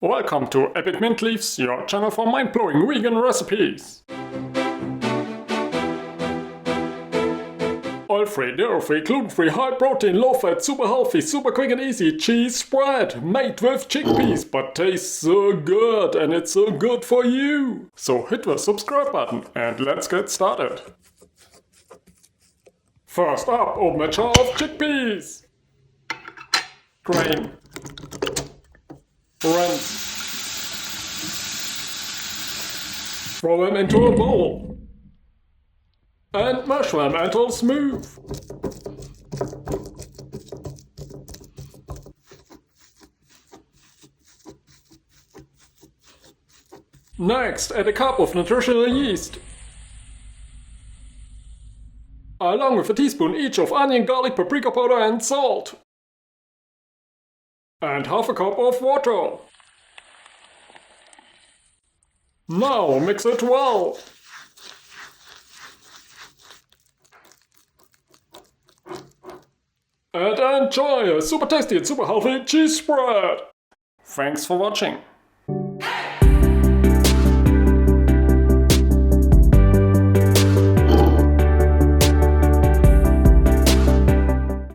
Welcome to Epic Mint Leaves, your channel for mind-blowing vegan recipes. Oil-free, dairy-free, gluten-free, high-protein, low-fat, super healthy, super quick and easy cheese spread made with chickpeas, but tastes so good and it's so good for you. So hit the subscribe button and let's get started. First up, open a jar of chickpeas. Drain. Rinse. Throw them into a bowl. And mash them until smooth. Next, add a cup of nutritional yeast, along with a teaspoon each of onion, garlic, paprika powder and salt. And half a cup of water. Now mix it well. And enjoy a super tasty and super healthy cheese spread! Thanks for watching.